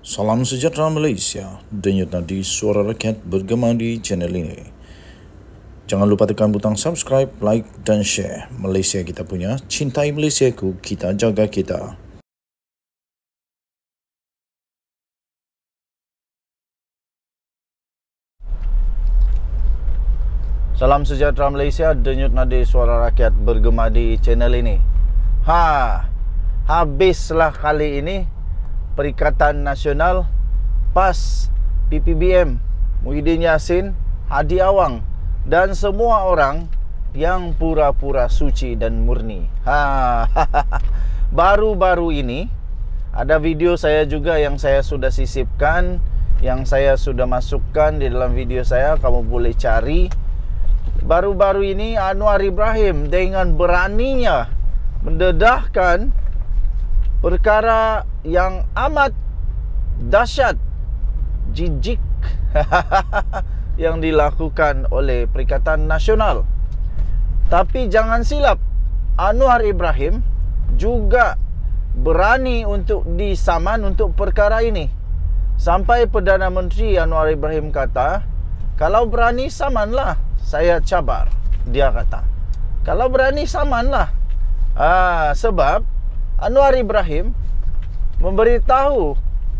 Salam sejahtera Malaysia, denyut nadi suara rakyat bergema di channel ini. Jangan lupa tekan butang subscribe, like dan share. Malaysia kita punya, cintai Malaysiaku, kita jaga kita. Salam sejahtera Malaysia, denyut nadi suara rakyat bergema di channel ini. Habislah kali ini Perikatan Nasional, PAS, PPBM, Muhyiddin Yassin, Hadi Awang dan semua orang yang pura-pura suci dan murni. Baru-baru ini ada video saya juga yang saya sudah sisipkan, yang saya sudah masukkan di dalam video saya, kamu boleh cari. Baru-baru ini Anwar Ibrahim dengan beraninya mendedahkan perkara yang amat dahsyat, jijik yang dilakukan oleh Perikatan Nasional. Tapi jangan silap, Anwar Ibrahim juga berani untuk disaman untuk perkara ini. Sampai Perdana Menteri Anwar Ibrahim kata, kalau berani samanlah, saya cabar. Dia kata, kalau berani samanlah. Sebab Anwar Ibrahim memberitahu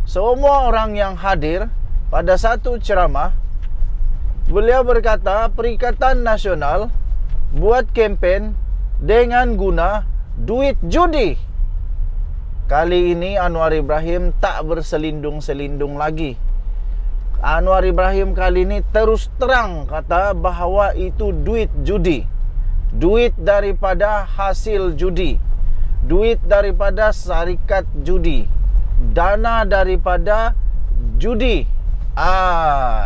semua orang yang hadir pada satu ceramah. Beliau berkata, Perikatan Nasional buat kempen dengan guna duit judi. Kali ini Anwar Ibrahim tak berselindung-selindung lagi. Anwar Ibrahim kali ini terus terang kata bahawa itu duit judi, duit daripada hasil judi, duit daripada syarikat judi, dana daripada judi.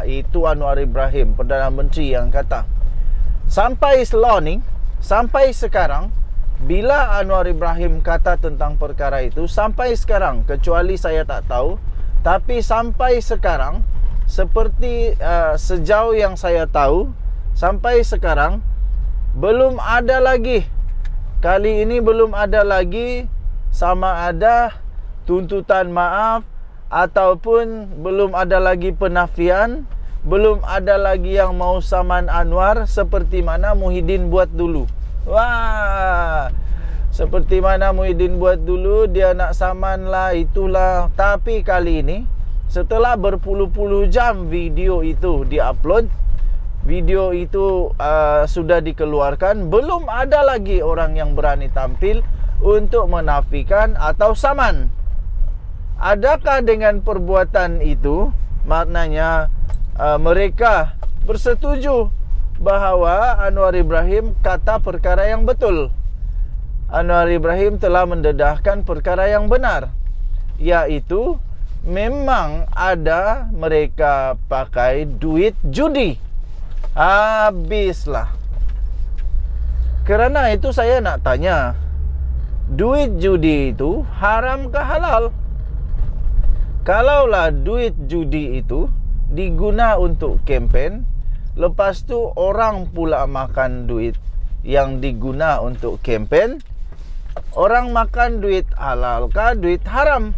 Itu Anwar Ibrahim, Perdana Menteri, yang kata. Sampai seloni, sampai sekarang, bila Anwar Ibrahim kata tentang perkara itu, sampai sekarang, kecuali saya tak tahu, tapi sampai sekarang, seperti sejauh yang saya tahu, sampai sekarang belum ada lagi. Kali ini belum ada lagi sama ada tuntutan maaf ataupun belum ada lagi penafian, belum ada lagi yang mau saman Anwar seperti mana Muhyiddin buat dulu. Seperti mana Muhyiddin buat dulu, dia nak saman lah, itulah. Tapi kali ini setelah berpuluh-puluh jam video itu diupload, video itu sudah dikeluarkan, belum ada lagi orang yang berani tampil untuk menafikan atau saman. Adakah dengan perbuatan itu maknanya mereka bersetuju bahawa Anwar Ibrahim kata perkara yang betul? Anwar Ibrahim telah mendedahkan perkara yang benar, yaitu memang ada mereka pakai duit judi. Habislah. Kerana itu saya nak tanya, duit judi itu haram ke halal? Kalaulah duit judi itu diguna untuk kempen, lepas tu orang pula makan duit yang diguna untuk kempen, orang makan duit halal kah, duit haram?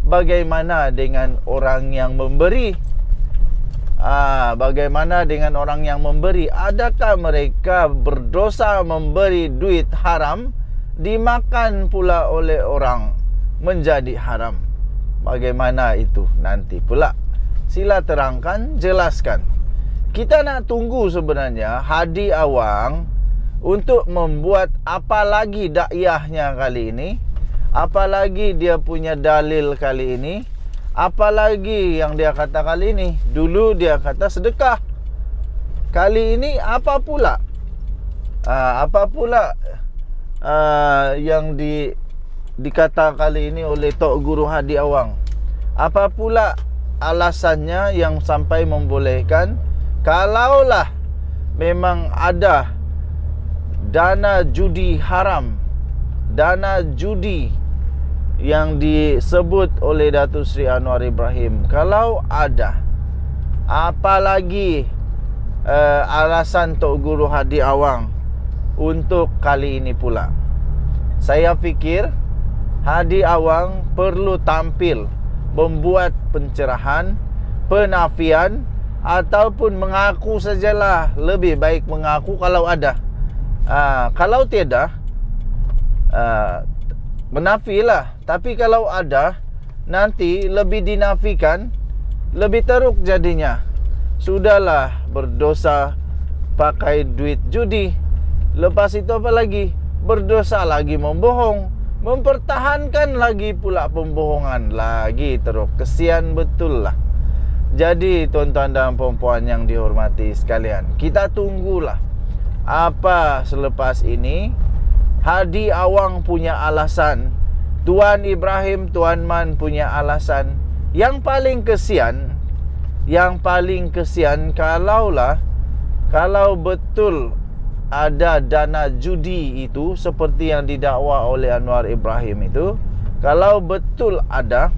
Bagaimana dengan orang yang memberi? Bagaimana dengan orang yang memberi? Adakah mereka berdosa memberi duit haram, dimakan pula oleh orang menjadi haram? Bagaimana itu nanti pula? Sila terangkan, jelaskan. Kita nak tunggu sebenarnya Hadi Awang untuk membuat apa lagi dakwahnya kali ini. Apalagi dia punya dalil kali ini. Apalagi yang dia kata kali ini. Dulu dia kata sedekah. Kali ini apa pula? Apa pula yang dikata kali ini oleh Tok Guru Hadi Awang? Apa pula alasannya yang sampai membolehkan kalaulah memang ada dana judi haram, dana judi yang disebut oleh Datuk Seri Anwar Ibrahim, kalau ada, apalagi alasan Tok Guru Hadi Awang untuk kali ini pula? Saya fikir Hadi Awang perlu tampil membuat pencerahan, penafian, ataupun mengaku sajalah. Lebih baik mengaku kalau ada. Kalau tiada, menafilah. Tapi kalau ada, nanti lebih dinafikan, lebih teruk jadinya. Sudahlah berdosa pakai duit judi. Lepas itu apa lagi? Berdosa lagi membohong, mempertahankan lagi pula pembohongan lagi teruk. Kesian betul lah. Jadi tuan-tuan dan puan-puan yang dihormati sekalian, kita tunggulah apa selepas ini. Hadi Awang punya alasan, Tuan Ibrahim Tuan Man punya alasan. Yang paling kesian kalau betul ada dana judi itu seperti yang didakwa oleh Anwar Ibrahim itu. Kalau betul ada,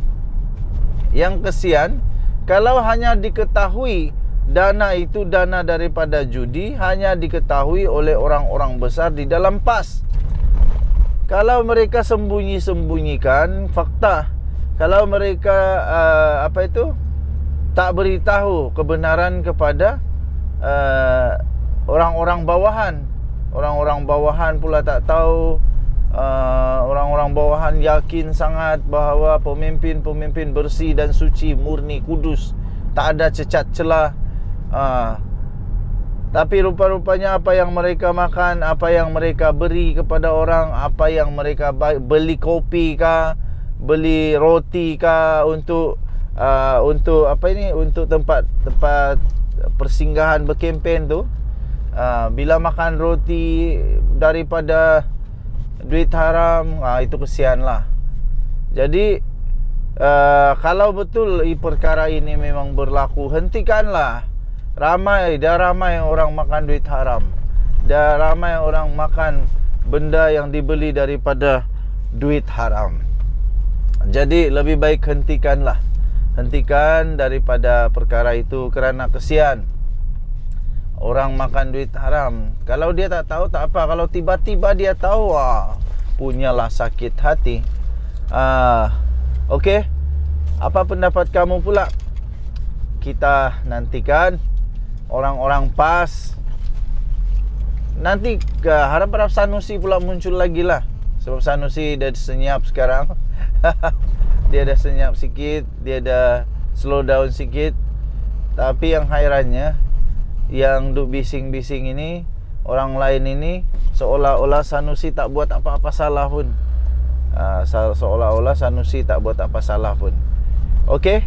yang kesian kalau hanya diketahui dana itu dana daripada judi, hanya diketahui oleh orang-orang besar di dalam PAS. Kalau mereka sembunyi-sembunyikan fakta, kalau mereka tak beritahu kebenaran kepada orang-orang bawahan. Orang-orang bawahan pula tak tahu. Orang-orang bawahan yakin sangat bahawa pemimpin-pemimpin bersih dan suci, murni, kudus, tak ada cacat celah. Tapi rupa-rupanya apa yang mereka makan, apa yang mereka beri kepada orang, apa yang mereka beli kopi kah, beli roti kah untuk untuk tempat persinggahan berkempen tu. Bila makan roti daripada duit haram, itu kesian lah. Jadi kalau betul perkara ini memang berlaku, hentikanlah. Dah ramai orang makan duit haram, dah ramai orang makan benda yang dibeli daripada duit haram. Jadi lebih baik hentikanlah. Hentikan daripada perkara itu, kerana kesian orang makan duit haram. Kalau dia tak tahu tak apa, kalau tiba-tiba dia tahu, punyalah sakit hati. Okey, apa pendapat kamu pula? Kita nantikan orang-orang PAS. Nanti harap-harap Sanusi pula muncul lagi lah. Sebab Sanusi dah senyap sekarang. Dia dah senyap sikit, dia dah slow down sikit. Tapi yang hairannya, yang duk bising-bising ini, orang lain ini, seolah-olah Sanusi tak buat apa-apa salah pun. Seolah-olah Sanusi tak buat apa salah pun. Okey,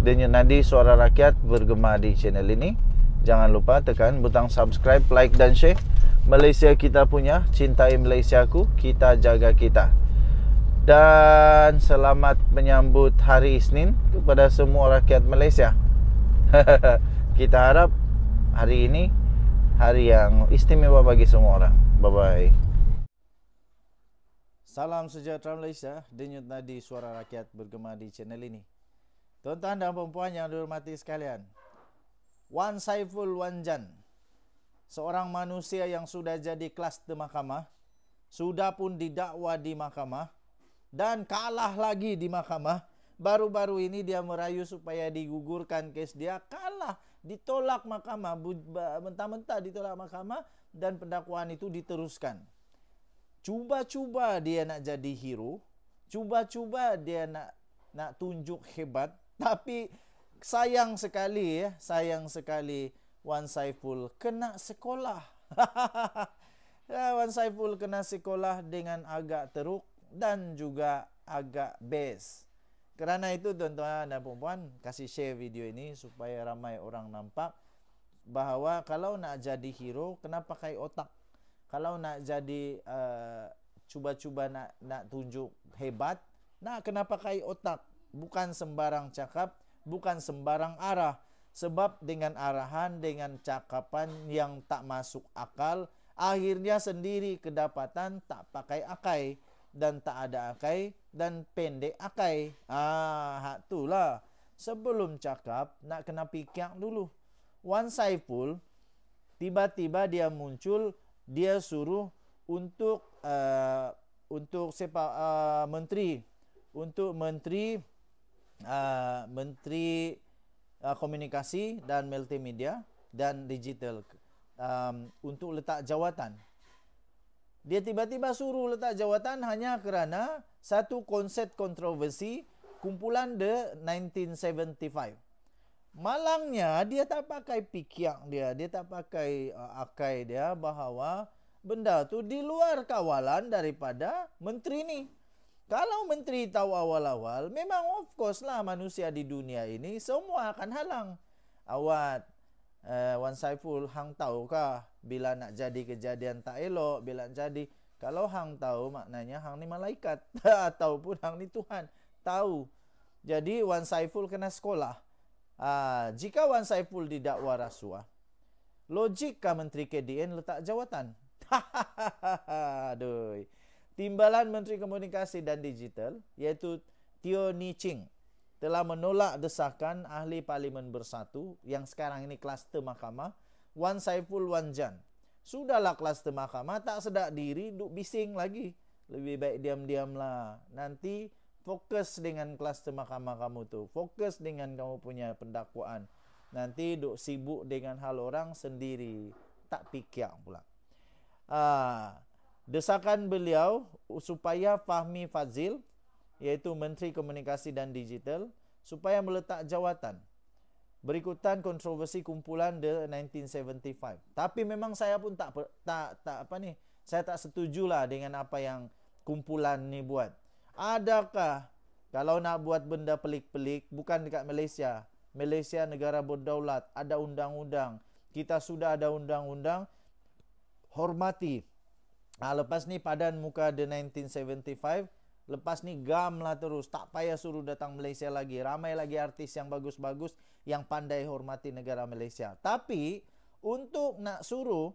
Denyut Nadi Suara Rakyat bergema di channel ini. Jangan lupa tekan butang subscribe, like dan share. Malaysia kita punya, cintai Malaysiaku, kita jaga kita. Dan selamat menyambut hari Isnin kepada semua rakyat Malaysia. Kita harap hari ini hari yang istimewa bagi semua orang. Bye-bye. Salam sejahtera Malaysia. Denyut Nadi Suara Rakyat bergema di channel ini. Tuan-tuan dan puan-puan yang dihormati sekalian, Wan Saiful Wanjan, seorang manusia yang sudah jadi kluster mahkamah, sudah pun didakwa di mahkamah dan kalah lagi di mahkamah. Baru-baru ini dia merayu supaya digugurkan kes dia, kalah, ditolak mahkamah, mentah-mentah ditolak mahkamah, dan pendakwaan itu diteruskan. Cuba-cuba dia nak jadi hero, cuba-cuba dia nak tunjuk hebat, tapi sayang sekali Wan Saiful kena sekolah. Wan Saiful kena sekolah dengan agak teruk dan juga agak best. Kerana itu tuan-tuan dan puan-puan, kasih share video ini supaya ramai orang nampak bahawa kalau nak jadi hero, kena pakai otak. Kalau nak jadi cuba-cuba nak tunjuk hebat, kena pakai otak. Bukan sembarang cakap, bukan sembarang arah. Sebab dengan arahan, dengan cakapan yang tak masuk akal, akhirnya sendiri kedapatan tak pakai akai. Dan tak ada akai, dan pendek akai. Hak tu lah. Sebelum cakap, nak kena fikir dulu. Wan Saiful, tiba-tiba dia muncul, dia suruh untuk menteri Menteri Komunikasi dan Multimedia dan Digital untuk letak jawatan. Dia tiba-tiba suruh letak jawatan hanya kerana satu konsep kontroversi kumpulan The 1975. Malangnya dia tak pakai pikiak dia tak pakai akai dia bahawa benda tu di luar kawalan daripada menteri ni. Kalau menteri tahu awal-awal, memang of course lah manusia di dunia ini semua akan halang. Awat, Wan Saiful, hang tahu kah bila nak jadi kejadian tak elok, bila nak jadi, kalau hang tahu maknanya hang ni malaikat ataupun hang ni Tuhan. Tahu. Jadi Wan Saiful kena sekolah. Jika Wan Saiful didakwa rasuah, logikkah Menteri KDN letak jawatan? Aduh. Timbalan Menteri Komunikasi dan Digital, iaitu Teo Ni Ching, telah menolak desakan Ahli Parlimen Bersatu yang sekarang ini kluster mahkamah, Wan Saiful Wan Jan. Sudahlah kluster mahkamah, tak sedar diri, duk bising lagi. Lebih baik diam-diam lah. Nanti fokus dengan kluster mahkamah kamu tu. Fokus dengan kamu punya pendakwaan. Nanti duk sibuk dengan hal orang sendiri. Tak fikir pula. Desakan beliau supaya Fahmi Fadzil, iaitu Menteri Komunikasi dan Digital, supaya meletak jawatan berikutan kontroversi kumpulan The 1975. Tapi memang saya pun saya tak setujulah dengan apa yang kumpulan ni buat. Adakah kalau nak buat benda pelik-pelik, bukan dekat Malaysia. Malaysia negara berdaulat, ada undang-undang. Kita sudah ada undang-undang, hormati. Lepas ni padan muka The 1975, lepas ni gam lah terus, tak payah suruh datang Malaysia lagi. Ramai lagi artis yang bagus-bagus yang pandai hormati negara Malaysia. Tapi untuk nak suruh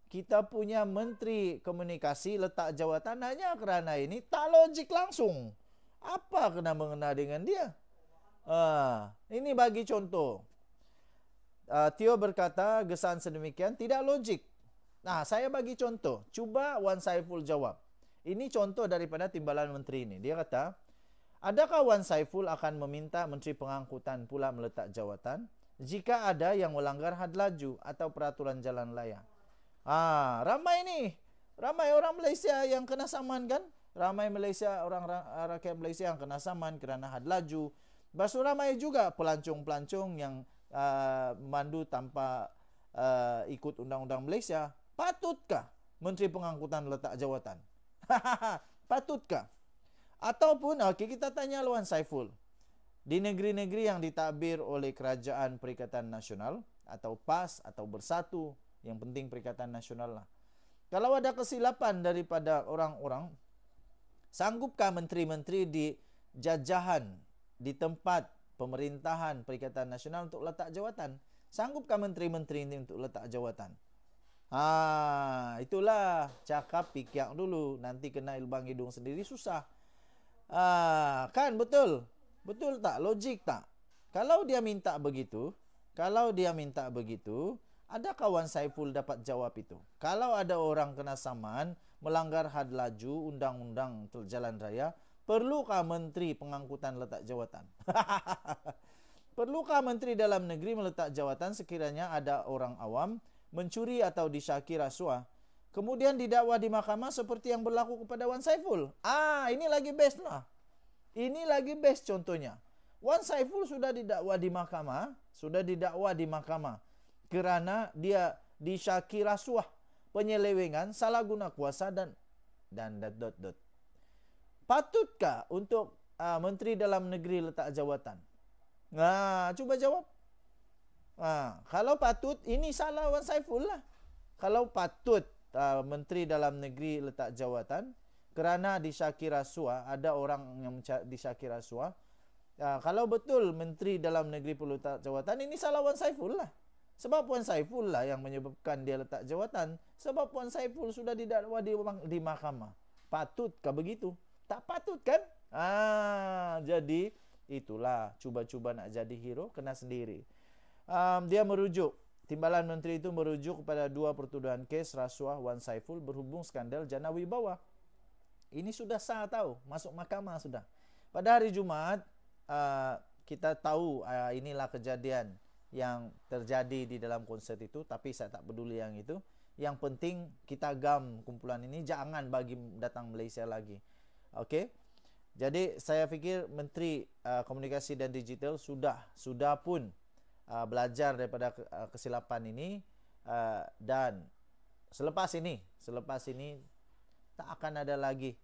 kita punya Menteri Komunikasi letak jawatan hanya kerana ini, tak logik langsung. Apa kena mengena dengan dia? Ini bagi contoh. Teo berkata gesan sedemikian tidak logik. Saya bagi contoh. Cuba Wan Saiful jawab. Ini contoh daripada timbalan menteri ini. Dia kata, adakah Wan Saiful akan meminta Menteri Pengangkutan pula meletak jawatan jika ada yang melanggar had laju atau peraturan jalan raya? Ramai orang Malaysia yang kena saman kan? Ramai rakyat Malaysia yang kena saman kerana had laju. Lepas ramai juga pelancong-pelancong yang mandu tanpa ikut undang-undang Malaysia. Patutkah Menteri Pengangkutan letak jawatan? Patutkah? Ataupun kita tanya Wan Saiful, di negeri-negeri yang ditadbir oleh Kerajaan Perikatan Nasional atau PAS atau Bersatu, yang penting Perikatan Nasional lah, kalau ada kesilapan daripada orang-orang, sanggupkah menteri-menteri di jajahan, di tempat pemerintahan Perikatan Nasional untuk letak jawatan? Sanggupkah menteri-menteri ini untuk letak jawatan? Itulah cakap pikir dulu, nanti kena ilbang hidung sendiri susah. Kan betul? Betul tak? Logik tak? Kalau dia minta begitu, adakah Wan Saiful dapat jawab itu? Kalau ada orang kena saman, melanggar had laju, undang-undang jalan raya, perlukah Menteri Pengangkutan letak jawatan? Perlukah Menteri Dalam Negeri meletak jawatan sekiranya ada orang awam mencuri atau disyaki rasuah, kemudian didakwa di mahkamah seperti yang berlaku kepada Wan Saiful? Ini lagi best lah. Ini lagi best contohnya. Wan Saiful sudah didakwa di mahkamah, kerana dia disyaki rasuah, penyelewengan, salah guna kuasa dan. Patutkah untuk Menteri Dalam Negeri letak jawatan? Cuba jawab. Kalau patut, ini salah Wan Saiful lah. Kalau patut Menteri Dalam Negeri letak jawatan kerana disyaki rasuah, ada orang yang disyaki rasuah, kalau betul Menteri Dalam Negeri perlu letak jawatan, ini salah Wan Saiful lah. Sebab Wan Saiful lah yang menyebabkan dia letak jawatan. Sebab Wan Saiful sudah didakwa di mahkamah. Patutkah begitu? Tak patut kan? Jadi itulah, cuba-cuba nak jadi hero, kena sendiri. Dia merujuk, timbalan menteri itu merujuk kepada 2 pertuduhan kes rasuah Wan Saiful berhubung skandal Jana Wibawa. Ini sudah sah tahu, masuk mahkamah sudah. Pada hari Jumaat, kita tahu inilah kejadian yang terjadi di dalam konsert itu, tapi saya tak peduli yang itu. Yang penting kita gam kumpulan ini jangan bagi datang Malaysia lagi. Okey. Jadi saya fikir Menteri Komunikasi dan Digital sudah pun belajar daripada kesilapan ini, dan selepas ini tak akan ada lagi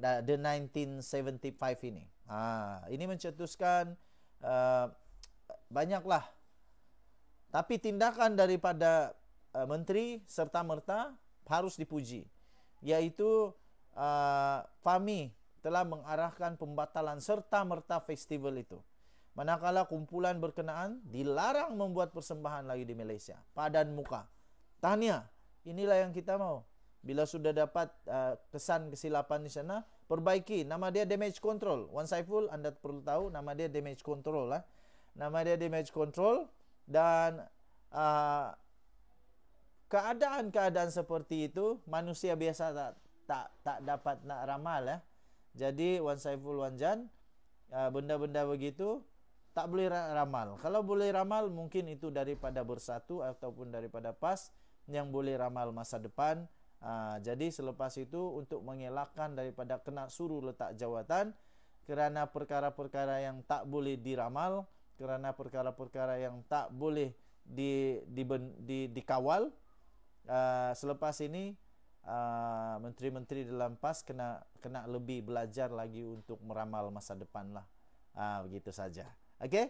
the 1975 ini. Ini mencetuskan banyaklah. Tapi tindakan daripada menteri serta-merta harus dipuji, yaitu FAMI telah mengarahkan pembatalan serta-merta festival itu. Manakala kumpulan berkenaan dilarang membuat persembahan lagi di Malaysia. Padan muka. Tahniah. Inilah yang kita mau. Bila sudah dapat kesan kesilapan di sana, perbaiki. Nama dia damage control. Wan Saiful, anda perlu tahu nama dia damage control lah. Nama dia damage control, dan keadaan-keadaan seperti itu manusia biasa tak dapat nak ramal ya. Jadi Wan Saiful Wanjan, benda-benda begitu tak boleh ramal. Kalau boleh ramal mungkin itu daripada Bersatu ataupun daripada PAS yang boleh ramal masa depan. Jadi selepas itu untuk mengelakkan daripada kena suruh letak jawatan kerana perkara-perkara yang tak boleh diramal, kerana perkara-perkara yang tak boleh dikawal, selepas ini menteri-menteri dalam PAS kena lebih belajar lagi untuk meramal masa depan lah. Begitu saja. Okey.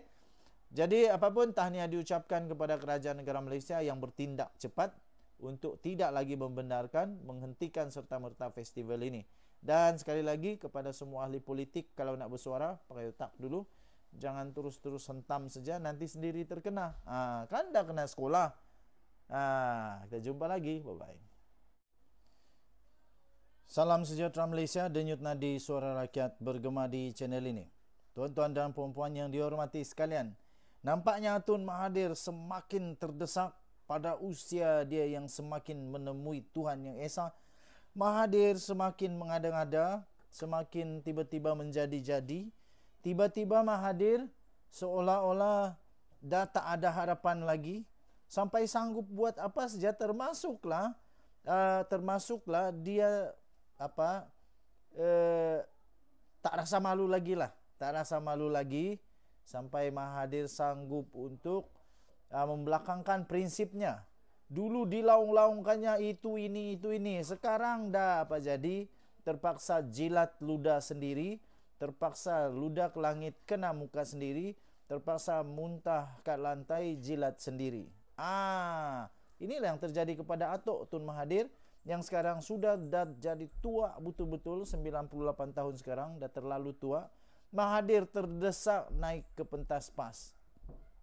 Jadi apapun tahniah diucapkan kepada kerajaan negara Malaysia yang bertindak cepat untuk tidak lagi membenarkan, menghentikan serta-merta festival ini. Dan sekali lagi kepada semua ahli politik, kalau nak bersuara pakai otak dulu. Jangan terus-terus hentam saja, nanti sendiri terkena. Kan dah kena sekolah. Kita jumpa lagi. Bye-bye. Salam sejahtera Malaysia, denyut nadi suara rakyat bergema di channel ini. Tuan-tuan dan puan-puan yang dihormati sekalian, nampaknya Tun Mahathir semakin terdesak pada usia dia yang semakin menemui Tuhan yang Esa. Mahathir semakin mengada-ngada, semakin tiba-tiba menjadi-jadi. Tiba-tiba Mahathir seolah-olah dah tak ada harapan lagi, sampai sanggup buat apa saja, termasuklah dia tak rasa malu lagi lah. Tak rasa malu lagi sampai Mahathir sanggup untuk membelakangkan prinsipnya. Dulu dilaung-laungkannya itu ini. Sekarang dah apa jadi? Terpaksa jilat ludah sendiri, terpaksa ludah ke langit kena muka sendiri, terpaksa muntah kat lantai jilat sendiri. Inilah yang terjadi kepada atuk Tun Mahathir yang sekarang sudah dah jadi tua betul-betul, 98 tahun sekarang, dah terlalu tua. Mahathir terdesak naik ke pentas PAS.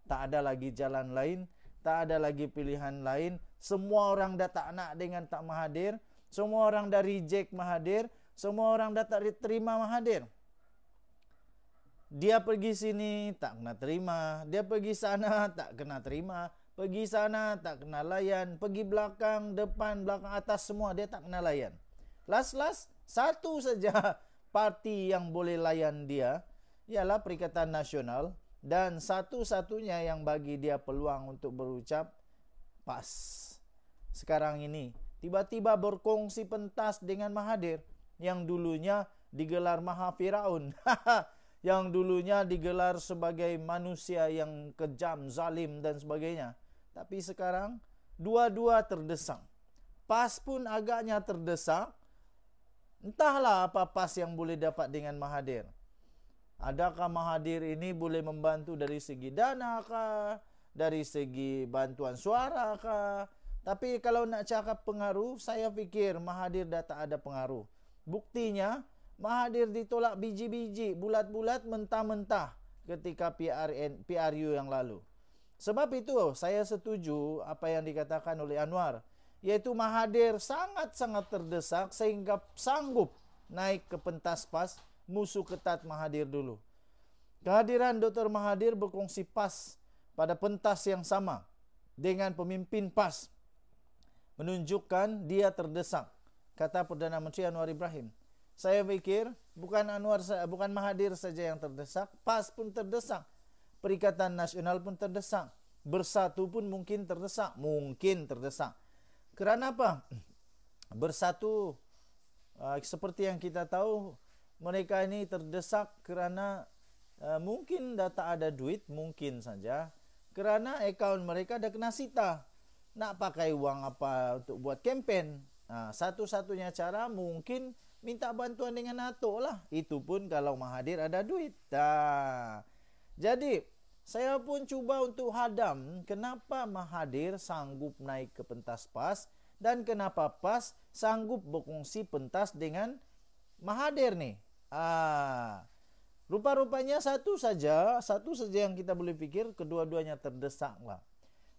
Tak ada lagi jalan lain, tak ada lagi pilihan lain. Semua orang dah tak nak dengan tak Mahathir. Semua orang dah reject Mahathir. Semua orang dah tak terima Mahathir. Dia pergi sini tak kena terima, dia pergi sana tak kena terima, pergi sana tak kena layan, pergi belakang, depan, belakang, atas, semua dia tak kena layan. Last satu saja parti yang boleh layan dia, ialah Perikatan Nasional. Dan satu-satunya yang bagi dia peluang untuk berucap, PAS. Sekarang ini tiba-tiba berkongsi pentas dengan Mahathir yang dulunya digelar Maha Firaun. Yang dulunya digelar sebagai manusia yang kejam, zalim dan sebagainya. Tapi sekarang dua-dua terdesak. PAS pun agaknya terdesak. Entahlah apa PAS yang boleh dapat dengan Mahathir. Adakah Mahathir ini boleh membantu dari segi dana kah? Dari segi bantuan suara kah? Tapi kalau nak cakap pengaruh, saya fikir Mahathir dah tak ada pengaruh. Buktinya, Mahathir ditolak biji-biji, bulat-bulat, mentah-mentah ketika PRU yang lalu. Sebab itu, saya setuju apa yang dikatakan oleh Anwar, yaitu Mahathir sangat-sangat terdesak sehingga sanggup naik ke pentas PAS. Musuh ketat Mahathir dulu. Kehadiran Dr. Mahathir berkongsi PAS pada pentas yang sama dengan pemimpin PAS menunjukkan dia terdesak, kata Perdana Menteri Anwar Ibrahim. Saya pikir bukan bukan Mahathir saja yang terdesak, PAS pun terdesak, Perikatan Nasional pun terdesak, Bersatu pun mungkin terdesak, Kerana apa? Bersatu, seperti yang kita tahu, mereka ini terdesak kerana mungkin tak ada duit, mungkin saja, kerana akaun mereka dah kena sita. Nak pakai uang apa untuk buat kempen? Satu-satunya cara mungkin minta bantuan dengan NATO lah. Itu pun kalau Mahathir ada duit. Jadi saya pun cuba untuk hadam kenapa Mahathir sanggup naik ke pentas PAS dan kenapa PAS sanggup berkongsi pentas dengan Mahathir nih. Rupa-rupanya satu saja yang kita boleh fikir, kedua-duanya terdesak lah.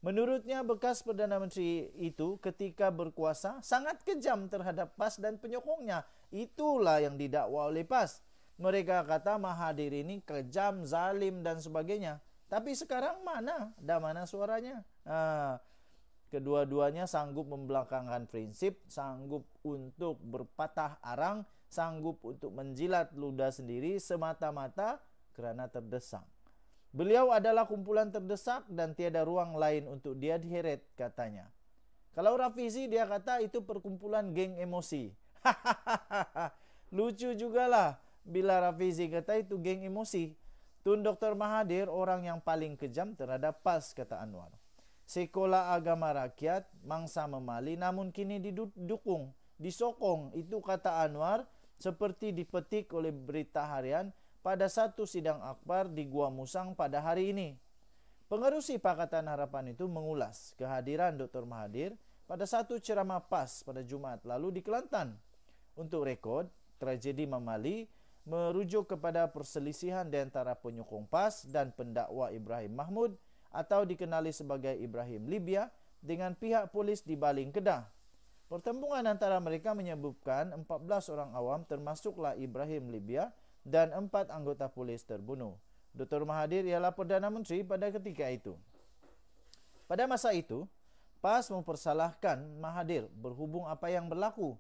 Menurutnya bekas Perdana Menteri itu ketika berkuasa sangat kejam terhadap PAS dan penyokongnya. Itulah yang didakwa oleh PAS. Mereka kata Mahathir ini kejam, zalim dan sebagainya. Tapi sekarang mana? Dah mana suaranya? Kedua-duanya sanggup membelakangkan prinsip, sanggup untuk berpatah arang, sanggup untuk menjilat ludah sendiri semata-mata kerana terdesak. Beliau adalah kumpulan terdesak dan tiada ruang lain untuk dia diheret, katanya. Kalau Rafizi dia kata itu perkumpulan geng emosi. Lucu jugalah bila Rafizi kata itu geng emosi. Tun Dr. Mahathir orang yang paling kejam terhadap PAS, kata Anwar. Sekolah agama rakyat, mangsa memali namun kini didukung, disokong. Itu kata Anwar seperti dipetik oleh berita harian pada satu sidang akbar di Gua Musang pada hari ini. Pengerusi Pakatan Harapan itu mengulas kehadiran Dr. Mahathir pada satu ceramah PAS pada Jumaat lalu di Kelantan. Untuk rekod, tragedi Mamali merujuk kepada perselisihan di antara penyokong PAS dan pendakwa Ibrahim Mahmud atau dikenali sebagai Ibrahim Libya dengan pihak polis di Baling Kedah. Pertempuran antara mereka menyebabkan 14 orang awam termasuklah Ibrahim Libya dan 4 anggota polis terbunuh. Dr. Mahathir ialah Perdana Menteri pada ketika itu. Pada masa itu, PAS mempersalahkan Mahathir berhubung apa yang berlaku.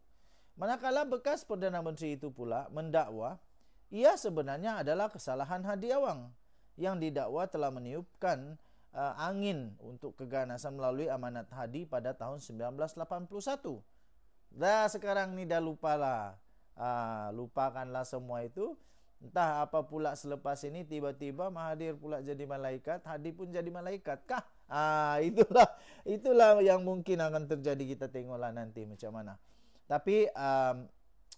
Manakala bekas Perdana Menteri itu pula mendakwa, ia sebenarnya adalah kesalahan Hadi Awang yang didakwa telah meniupkan angin untuk keganasan melalui amanat Hadi pada tahun 1981. Dah sekarang ni dah lupalah. Lupakanlah semua itu. Entah apa pula selepas ini tiba-tiba Mahathir pula jadi malaikat, Hadi pun jadi malaikat kah? Itulah yang mungkin akan terjadi, kita tengoklah nanti macam mana. Tapi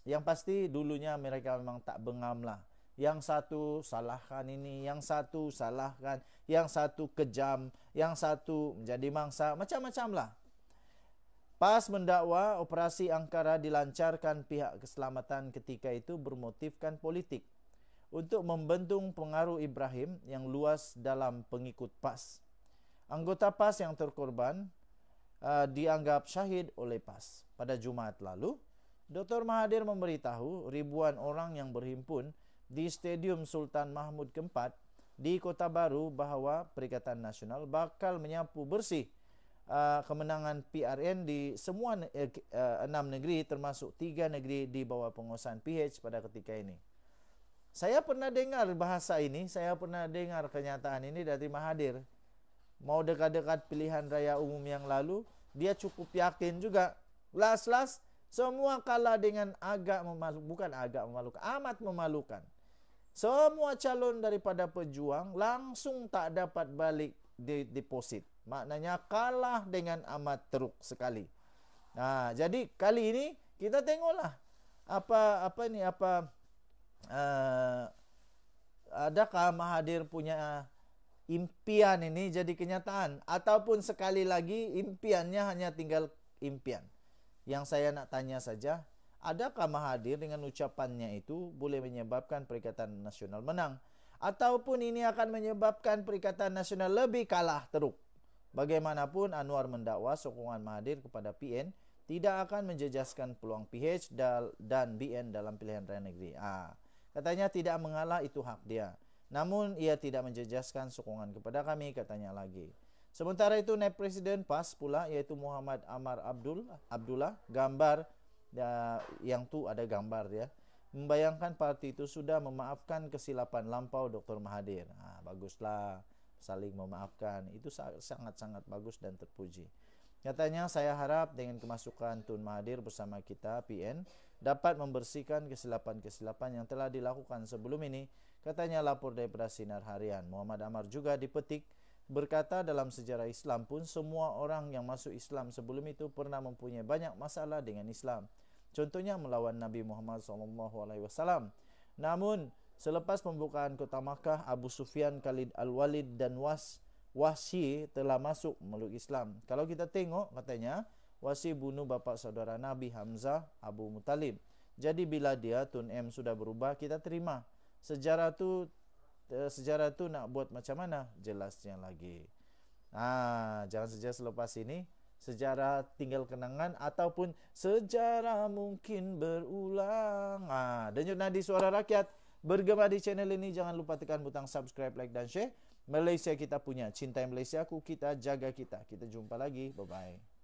yang pasti dulunya mereka memang tak bengam lah. Yang satu salahkan ini, yang satu salahkan, yang satu kejam, yang satu menjadi mangsa, macam-macam lah. PAS mendakwa operasi Angkara dilancarkan pihak keselamatan ketika itu bermotifkan politik untuk membendung pengaruh Ibrahim yang luas dalam pengikut PAS. Anggota PAS yang terkorban dianggap syahid oleh PAS. Pada Jumaat lalu, Dr. Mahathir memberitahu ribuan orang yang berhimpun di Stadium Sultan Mahmud keempat di Kota Baru bahawa Perikatan Nasional bakal menyapu bersih kemenangan PRN di semua 6 negeri termasuk 3 negeri di bawah penguasaan PH pada ketika ini. Saya pernah dengar bahasa ini, saya pernah dengar kenyataan ini dari Mahathir. Mau dekat-dekat pilihan raya umum yang lalu, dia cukup yakin juga. Las-las, semua kalah dengan amat memalukan. Semua calon daripada pejuang langsung tak dapat balik deposit. Maknanya kalah dengan amat teruk sekali. Jadi kali ini kita tengoklah adakah Mahathir punya impian ini jadi kenyataan, ataupun sekali lagi impiannya hanya tinggal impian. Yang saya nak tanya saja, adakah Mahathir dengan ucapannya itu boleh menyebabkan Perikatan Nasional menang, ataupun ini akan menyebabkan Perikatan Nasional lebih kalah teruk? Bagaimanapun, Anwar mendakwa sokongan Mahathir kepada PN tidak akan menjejaskan peluang PH dan BN dalam pilihan raya negeri. Katanya tidak mengalah, itu hak dia. Namun ia tidak menjejaskan sokongan kepada kami, katanya lagi. Sementara itu, naib Presiden PAS pula, iaitu Muhammad Amar Abdullah, gambar yang tu ada gambar dia, membayangkan parti itu sudah memaafkan kesilapan lampau Dr. Mahathir. Baguslah, saling memaafkan. Itu sangat-sangat bagus dan terpuji. Katanya, saya harap dengan kemasukan Tun Mahathir bersama kita, PN, dapat membersihkan kesilapan-kesilapan yang telah dilakukan sebelum ini. Katanya lapor daripada Sinar Harian. Muhammad Amar juga dipetik, berkata dalam sejarah Islam pun semua orang yang masuk Islam sebelum itu pernah mempunyai banyak masalah dengan Islam. Contohnya melawan Nabi Muhammad SAW. Namun, selepas pembukaan kota Makkah, Abu Sufyan, Khalid Al-Walid dan Wahsy telah masuk meluk Islam. Kalau kita tengok, katanya, Wahsy bunuh bapa saudara Nabi Hamzah, Abu Muttalib. Jadi bila dia, Tun M, sudah berubah, kita terima. Sejarah tu nak buat macam mana? Jelasnya lagi. Jangan saja selepas ini sejarah tinggal kenangan ataupun sejarah mungkin berulang. Denyut Nadi Suara Rakyat bergema di channel ini. Jangan lupa tekan butang subscribe, like dan share. Malaysia kita punya, cintai Malaysia aku, kita jaga kita. Kita jumpa lagi. Bye bye.